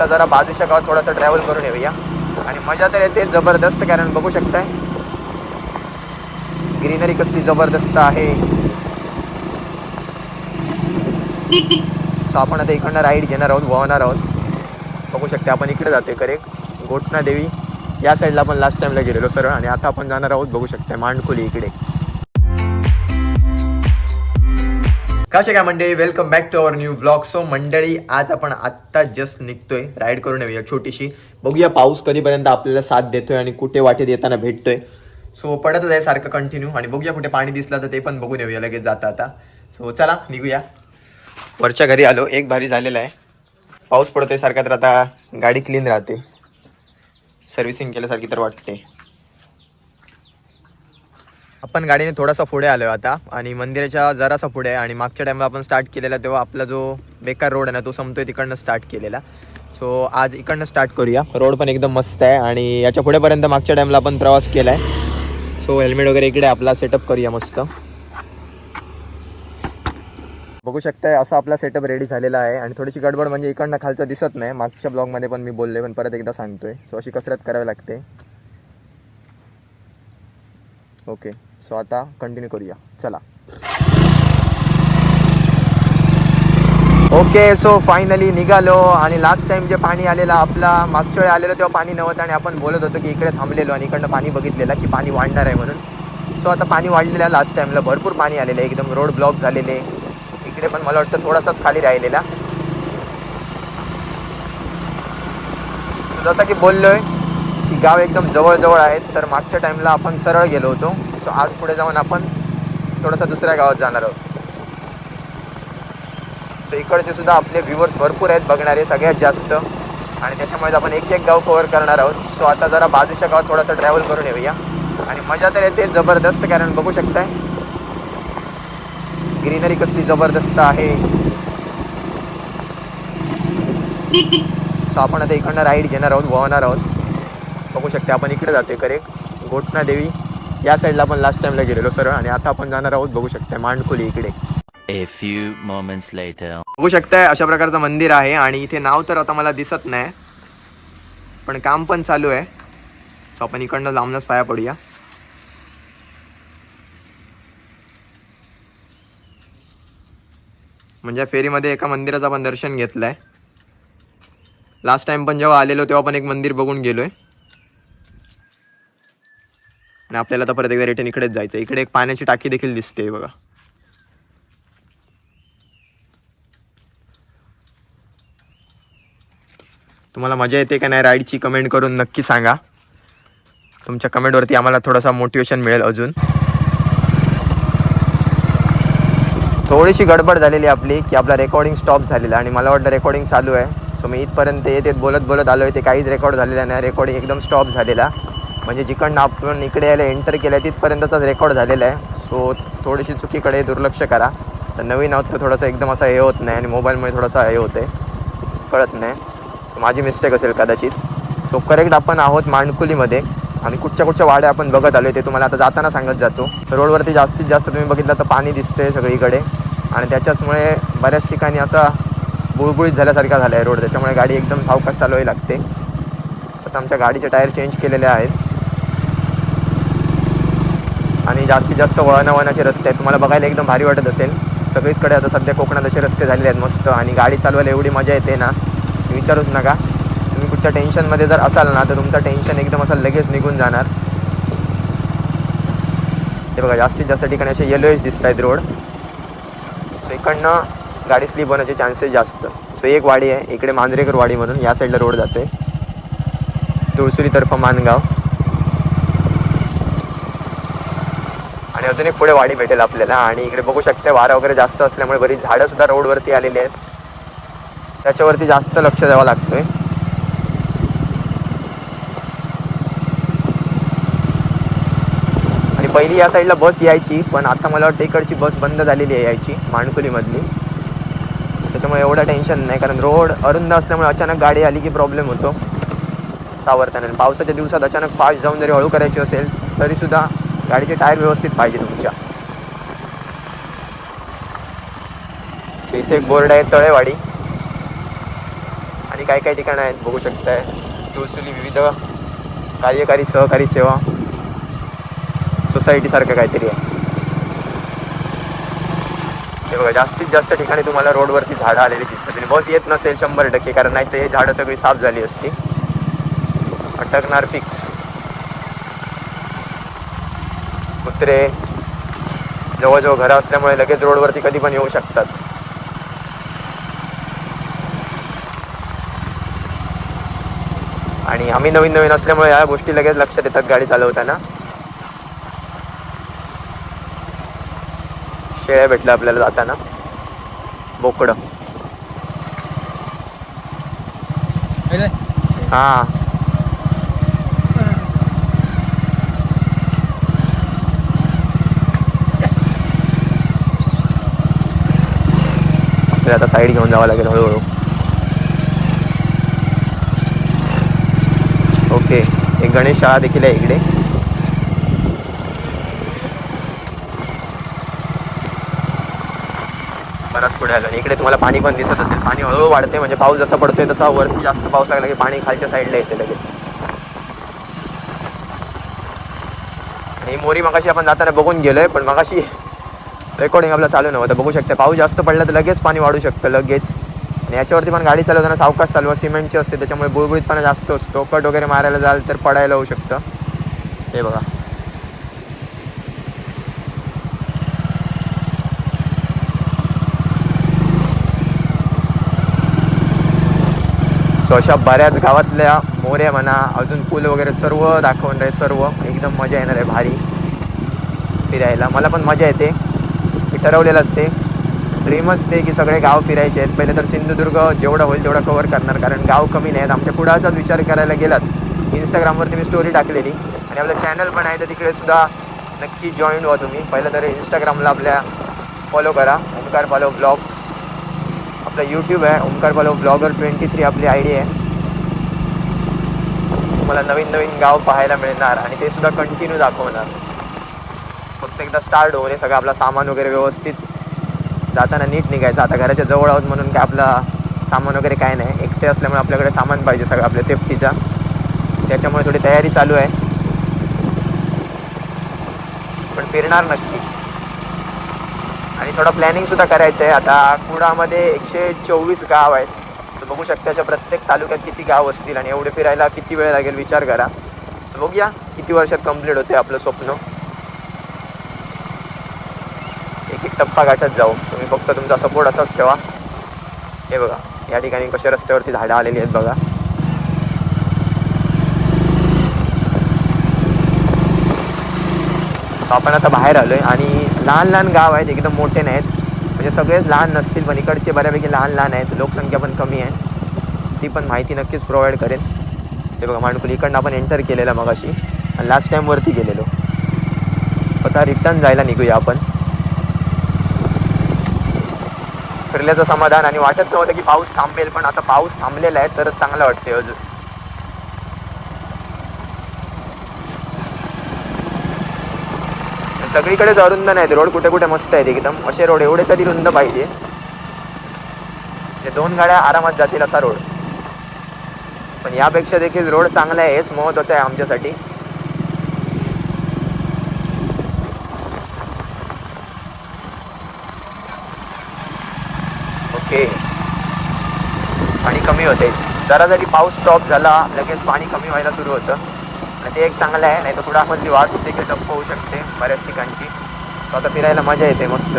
आता जरा बाजूच्या गावात थोडासा ट्रॅव्हल करून येऊया आणि मजा तर येते जबरदस्त, कारण बघू शकताय ग्रीनरी कसली जबरदस्त आहे. सो आपण आता इकडनं राईड घेणार आहोत, वळणार आहोत. बघू शकता आपण इकडे जातोय करेक्ट घोटना देवी या साईडला आपण लास्ट टाइमला गेलेलो सरळ, आणि आता आपण जाणार आहोत बघू शकता मांडखोली इकडे. कसे काय मंडळी, welcome back to our new blog. So मंडळी आज आपण आत्ता जस्ट निघतोय, राईड करून येऊया छोटीशी. बघूया पाऊस कधीपर्यंत आपल्याला साथ देतोय आणि कुठे वाटेत येताना भेटतोय. सो पडतच आहे सारखं कंटिन्यू, आणि बघूया कुठे पाणी दिसलं तर ते पण बघून येऊया लगेच जाता आता. सो चला निघूया. वरच्या घरी आलो, एक भारी झालेला आहे. पाऊस पडतोय सारखा तर आता गाडी क्लीन राहते, सर्व्हिसिंग केल्यासारखी तर वाटते. आपण गाडीने थोडासा पुढे आलो आहे आता, आणि मंदिराच्या जरासा पुढे आहे. आणि मागच्या टाईमला आपण स्टार्ट केलेला तेव्हा आपला जो बेकार रोड आहे ना तो संपतोय तिकडनं स्टार्ट केलेला. सो आज इकडनं स्टार्ट करूया. रोड पण एकदम मस्त आहे आणि याच्या पुढेपर्यंत मागच्या टाईमला आपण प्रवास केला आहे. सो हेल्मेट वगैरे इकडे आपला सेटअप करूया मस्त. बघू शकताय असा आपला सेटअप रेडी झालेला आहे. आणि थोडीशी गडबड म्हणजे इकडनं खालचं दिसत नाही, मागच्या ब्लॉगमध्ये पण मी बोलले, पण परत एकदा सांगतोय. सो अशी कसरत करावी लागते. ओके, सो आता कंटिन्यू करूया, चला. ओके, सो फायनली निघालो. आणि लास्ट टाइम जे पाणी आलेलं आपला मागच्या वेळी आलेलं तेव्हा पाणी नव्हतं, आणि आपण बोलत होतो की इकडे थांबलेलो आणि इकडनं पाणी बघितलेलं की पाणी वाढणार आहे म्हणून. सो आता पाणी वाढलेलं आहे. लास्ट टाइमला भरपूर पाणी आलेलं आहे, एकदम रोड ब्लॉक झालेले. इकडे पण मला वाटतं थोडासाच खाली राहिलेला. जसं की बोललोय की गाव एकदम जवळजवळ आहेत, तर मागच्या टाईमला आपण सरळ गेलो होतो. सो आज पुढे जाऊन आपण थोडंसं दुसऱ्या गावात जाणार आहोत. सो इकडचे सुद्धा आपले व्ह्यूअर्स भरपूर आहेत बघणारे, सगळ्यात जास्त, आणि त्याच्यामुळे आपण एक एक गाव कव्हर करणार आहोत. सो आता जरा बाजूच्या गावात थोडासा ट्रॅव्हल करून येऊया आणि मजा तर येते जबरदस्त, कारण बघू शकताय ग्रीनरी कसली जबरदस्त आहे. सो आपण आता इकडनं राईड घेणार आहोत, वळणार आहोत. बघू शकता आपण इकडे जातोय करेक्ट घोटना देवी या साईडला आपण लास्ट टाइमला गेलेलो सरळ, आणि आता आपण जाणार आहोत बघू शकता मांडखोली इकडे. A few moments later. बघू शकताय अशा प्रकारचं मंदिर आहे, आणि इथे नाव तर आता मला दिसत नाही, पण काम पण चालू आहे. सो आपण इकडनं लांबनच पाया पडूया. म्हणजे फेरीमध्ये एका मंदिराचं आपण दर्शन घेतलंय. लास्ट टाइम पण जेव्हा आलेलो तेव्हा पण एक मंदिर बघून गेलोय, आणि आपल्याला आता परत एकदा रिटर्न इकडेच जायचं. इकडे एक पाण्याची टाकी देखील दिसते बघा. तुम्हाला मजा येते का नाही राईडची कमेंट करून नक्की सांगा. तुमच्या कमेंटवरती आम्हाला थोडासा मोटिवेशन मिळेल अजून. थोडीशी गडबड झालेली आपली की आपला रेकॉर्डिंग स्टॉप झालेला, आणि मला वाटतं रेकॉर्डिंग चालू आहे. सो मी इथपर्यंत येते बोलत बोलत आलो आहे, ते काहीच रेकॉर्ड झालेलं नाही. रेकॉर्डिंग एकदम स्टॉप झालेला, म्हणजे जिकडनं आपण इकडे यायला एंटर केलं आहे तिथपर्यंतचाच रेकॉर्ड झालेला आहे. सो थोडीशी चुकीकडे दुर्लक्ष करा. तर नवीन आहोत तर थोडंसं एकदम असं हे होत नाही, आणि मोबाईलमुळे थोडंसं हे होतं आहे, कळत नाही. सो माझी मिस्टेक असेल कदाचित. सो करेक्ट आपण आहोत मांडखोलीमध्ये, आणि कुठच्या वाड्या आपण बघत आलो ते तुम्हाला आता जाताना सांगत जातो. रोडवरती जास्तीत जास्त तुम्ही बघितलं तर पाणी दिसतंय सगळीकडे, आणि त्याच्याचमुळे बऱ्याच ठिकाणी असा बुळबुळीत झाल्यासारखा झाला आहे रोड, त्याच्यामुळे गाडी एकदम सावकाश चालवावी लागते. आता आमच्या गाडीचे टायर चेंज केलेले आहेत, आणि जास्तीत जास्त वळणाचे रस्ते आहेत. तुम्हाला बघायला एकदम भारी वाटत असेल. सगळीकडे आता सध्या कोकणात असे रस्ते झालेले आहेत मस्त, आणि गाडी चालवायला एवढी मजा येते ना विचारूच नका. तुम्ही कुठच्या टेन्शनमध्ये जर असाल ना तर तुमचं टेन्शन एकदम असं लगेच निघून जाणार. ते बघा जास्तीत जास्त ठिकाणी असे येलोइश दिसत आहेत रोड. सो इकडनं गाडी स्लिप होण्याचे चान्सेस जास्त. सो एक वाडी आहे इकडे मांजरेकर वाडी म्हणून, या साईडला रोड जातोय तुळसुरीतर्फ मानगाव, आणि अजून एक पुढे वाडी भेटेल आपल्याला. आणि इकडे बघू शकता वारा वगैरे जास्त असल्यामुळे बरीच झाडं सुद्धा रोडवरती आलेली आहेत, त्याच्यावरती जास्त लक्ष द्यावं लागतोय. आणि पहिली या साईडला बस यायची, पण आता मला वाटतं इकडची बस बंद झालेली आहे यायची मांडखोलीमधली, त्याच्यामुळे एवढं टेन्शन नाही. कारण रोड अरुंद असल्यामुळे अचानक गाडी आली की प्रॉब्लेम होतो सावरताना. पावसाच्या दिवसात अचानक फास्ट जाऊन जरी हळू करायची असेल तरीसुद्धा गाडीचे टायर व्यवस्थित पाहिजे तुमच्या. इथे एक बोर्ड आहे तळेवाडी, आणि काय काय ठिकाणं आहेत बघू शकताय. तुळसुली विविध कार्यकारी सहकारी सेवा सोसायटी सारखं काहीतरी आहे. हे बघा जास्तीत जास्त ठिकाणी तुम्हाला रोडवरती झाडं आलेली दिसतात. बस येत नसेल 100%, कारण नाही तर हे झाडं सगळी साफ झाली असती. अटकणार फिक्स. कुत्रे जवळजवळ घरं असल्यामुळे लगेच रोडवरती कधी पण येऊ शकतात. आणि आम्ही नवीन नवीन असल्यामुळे या गोष्टी लगेच लक्षात येतात गाडी चालवताना. शेळ्या भेटल्या आपल्याला जाताना. बोकडं. हा आता साईड घेऊन जावं लागेल हळूहळू. ओके, एक गणेश शाळा देखील आहे इकडे. बराच पुढे आलं. इकडे तुम्हाला पाणी पण दिसत असेल. पाणी हळूहळू वाढते, म्हणजे पाऊस जसा पडतोय तसा वरती जास्त पाऊस लागला की पाणी खालच्या साईडला येते लगेच. आणि मोरी मगाशी आपण जाताना बघून गेलोय, पण मगाशी रेकॉर्डिंग आपलं चालू नव्हतं. बघू शकते पाऊस जास्त पडला तर लगेच पाणी वाढू शकतं लगेच. आणि याच्यावरती पण गाडी चालवताना सावकाश चालवा. सिमेंटची असते त्याच्यामुळे बुळबुळीतपणा जास्त असतो. कट वगैरे मारायला जाल तर पडायला होऊ शकतं. हे बघा. सो अशा बऱ्याच गावातल्या मोऱ्या म्हणा, अजून पूल वगैरे सर्व दाखवून आहे. सर्व एकदम मजा येणार आहे भारी फिरायला. मला पण मजा येते. मी ठरवलेलं असते, ड्रीमच ते की सगळे गाव फिरायचे आहेत. पहिले तर सिंधुदुर्ग जेवढं होईल तेवढं कव्हर करणार, कारण गाव कमी नाही आहेत. आमच्या पुढाचाच विचार करायला गेलात, इंस्टाग्रामवरती मी स्टोरी टाकलेली आणि आपलं चॅनल पण आहे, तर तिकडे सुद्धा नक्की जॉईन व्हा तुम्ही. पहिलं तर इंस्टाग्रामला आपल्या फॉलो करा, ओंकार पालव ब्लॉग्स. आपलं यूट्यूब आहे ओंकार पालव ब्लॉगर 23 आपली ID आहे. तुम्हाला नवीन नवीन गाव पाहायला मिळणार आणि ते सुद्धा कंटिन्यू दाखवणार. फक्त एकदा स्टार्ट होऊन सगळं आपला सामान वगैरे व्यवस्थित जाताना नीट निघायचं. आता घराच्या जवळ आहोत म्हणून काय आपला सामान वगैरे काय नाही. एकटे असल्यामुळे आपल्याकडे सामान पाहिजे सगळं आपल्या सेफ्टीचा. त्याच्यामुळे थोडी तयारी चालू आहे, पण फिरणार नक्की. आणि थोडं प्लॅनिंगसुद्धा करायचं आहे. आता कुडामध्ये 124 गाव आहेत, तर बघू शकता अशा प्रत्येक तालुक्यात किती गाव असतील आणि एवढे फिरायला किती वेळ लागेल विचार करा. तर बघूया किती वर्षात कंप्लीट होते आपलं स्वप्न. एक एक टप्पा गाठत जाऊ. तुम्ही फक्त तुमचा सपोर्ट असाच ठेवा. हे बघा या ठिकाणी कशा रस्त्यावरती झाडं आलेली आहेत बघा. आपण आता बाहेर आलोय आणि लहान लहान गाव आहेत, एकदम मोठे नाहीत. म्हणजे सगळेच लहान नसतील, पण इकडचे बऱ्यापैकी लहान लहान आहेत. लोकसंख्या पण कमी आहे. ती पण माहिती नक्कीच प्रोव्हाइड करेन. हे बघा माणकुली इकडनं आपण एंटर केलेला मगाशी आणि लास्ट टाइम वरती गेलेलो. आता रिटर्न जायला निघूया आपण. फिरल्याचं समाधान आणि वाटत नव्हतं की पाऊस थांबेल, पण आता पाऊस थांबलेला आहे तर चांगलं वाटते अजून. सगळीकडेच अरुंद नाहीत रोड, कुठे कुठे मस्त आहेत एकदम. असे रोड एवढे तरी रुंद पाहिजे, ते 2 गाड्या आरामात जातील असा रोड. पण यापेक्षा देखील रोड चांगला आहे, हेच महत्त्वाचं आहे आमच्यासाठी. ओके, पाणी कमी होते. जरा जरी पाऊस स्टॉप झाला लगेच पाणी कमी व्हायला सुरू होतं आणि ते एक चांगलं आहे. नाही तर कुडामधली वाहतूक देखील ठप्प होऊ शकते बऱ्याच ठिकाणची. तो आता फिरायला मजा येते मस्त.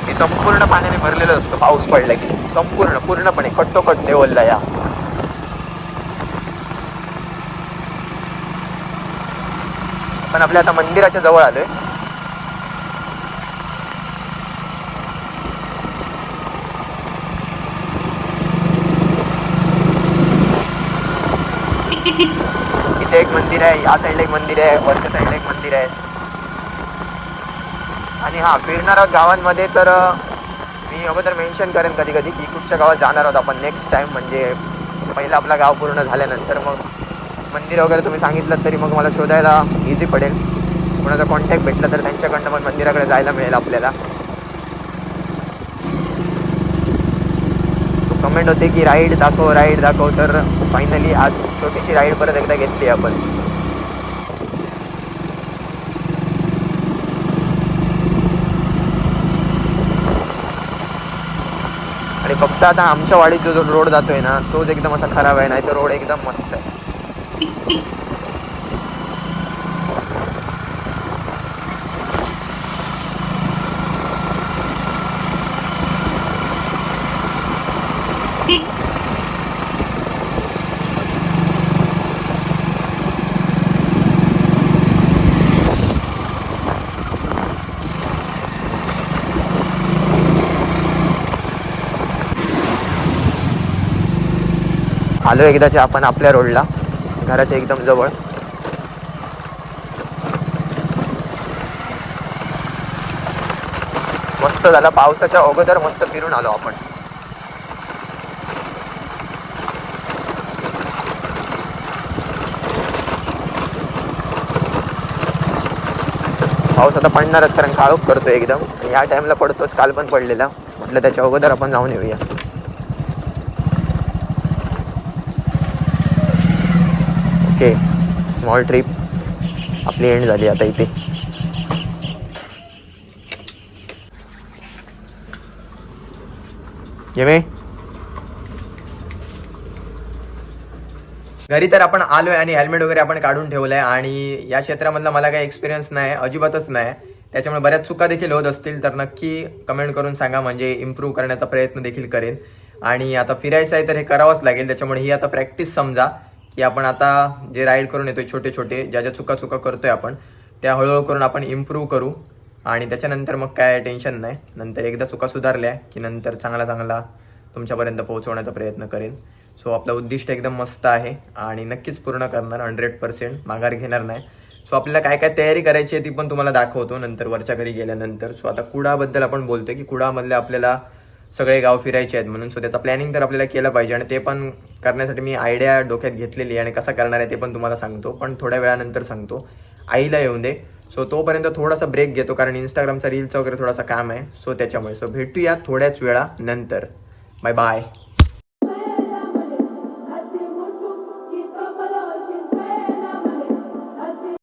हे संपूर्ण पाण्याने भरलेलं असतं पाऊस पडला की. पूर्णपणे कट्टोकट लेवलला या. पण आपल्या आता मंदिराच्या जवळ आलोय. इथे एक मंदिर आहे, या साईडला एक मंदिर आहे, वरच्या साईडला एक मंदिर आहे. आणि हा फिरणार आहोत गावांमध्ये, तर मी अगोदर मेन्शन करेन कधी कधी की कुठच्या गावात जाणार आहोत आपण नेक्स्ट टाइम. म्हणजे पहिलं आपला गाव पूर्ण झाल्यानंतर मग मंदिर वगैरे तुम्ही सांगितलं तरी मग मला शोधायला इझी पडेल. कोणाचा कॉन्टॅक्ट भेटला तर त्यांच्याकडनं पण मंदिराकडे जायला मिळेल आपल्याला. कमेंट होते की राईड दाखव, तर फायनली आज छोटीशी राईड परत एकदा घेतली आपण. आणि फक्त आता आमच्या वाडीत जो रोड जातोय ना तोच एकदम असा खराब आहे, नाही तर रोड एकदम मस्त आहे. आलो एकदाचे आपण आपल्या रोडला, घराच्या एकदम जवळ. मस्त झाला, पावसाच्या अगोदर मस्त फिरून आलो आपण. पाऊस आता पडणारच, कारण काळोख करतोय एकदम. या टाइमला पडतोच, काल पण पडलेला. म्हटलं त्याच्या अगोदर आपण जाऊन येऊया. ओके, स्मॉल ट्रिप आपली एंड झाली आता इथे. जेमे घरी तर आपण आलोय आणि हेल्मेट वगैरे आपण काढून ठेवलंय. आणि या क्षेत्रामधला मला काही एक्सपिरियन्स नाही, अजिबातच नाही. त्याच्यामुळे बऱ्याच चुका देखील होत असतील तर नक्की कमेंट करून सांगा, म्हणजे इम्प्रूव्ह करण्याचा प्रयत्न देखील करेन. आणि आता फिरायचं आहे तर हे करावंच लागेल. त्याच्यामुळे ही आता प्रॅक्टिस समजा की आपण आता जे राईड करून येतोय छोटे छोटे ज्या ज्या चुका करतोय आपण त्या हळूहळू करून आपण इम्प्रूव्ह करू. आणि त्याच्यानंतर मग काय टेन्शन नाही. नंतर एकदा चुका सुधारल्या की नंतर चांगला तुमच्यापर्यंत पोहोचवण्याचा प्रयत्न करेन. सो आपलं उद्दिष्ट एकदम मस्त आहे आणि नक्कीच पूर्ण करणार, 100% माघार घेणार नाही. सो आपल्याला काय काय तयारी करायची आहे ती पण तुम्हाला दाखवतो नंतर वरच्या घरी गेल्यानंतर. सो आता कुडाबद्दल आपण बोलतोय की कुडामधले आपल्याला सगळे गाव फिरायचे आहेत म्हणून. सो त्याचा प्लॅनिंग तर आपल्याला केलं पाहिजे आणि ते पण करण्यासाठी मी आयडिया डोक्यात घेतलेली आहे आणि कसा करणार आहे ते पण तुम्हाला सांगतो, पण थोड्या वेळानंतर सांगतो. आईला येऊन दे. सो तोपर्यंत थोडासा ब्रेक घेतो कारण इंस्टाग्रामचा रीलचा वगैरे थोडासा काम आहे. सो त्याच्यामुळे भेटूया थोड्याच वेळानंतर. Bye bye.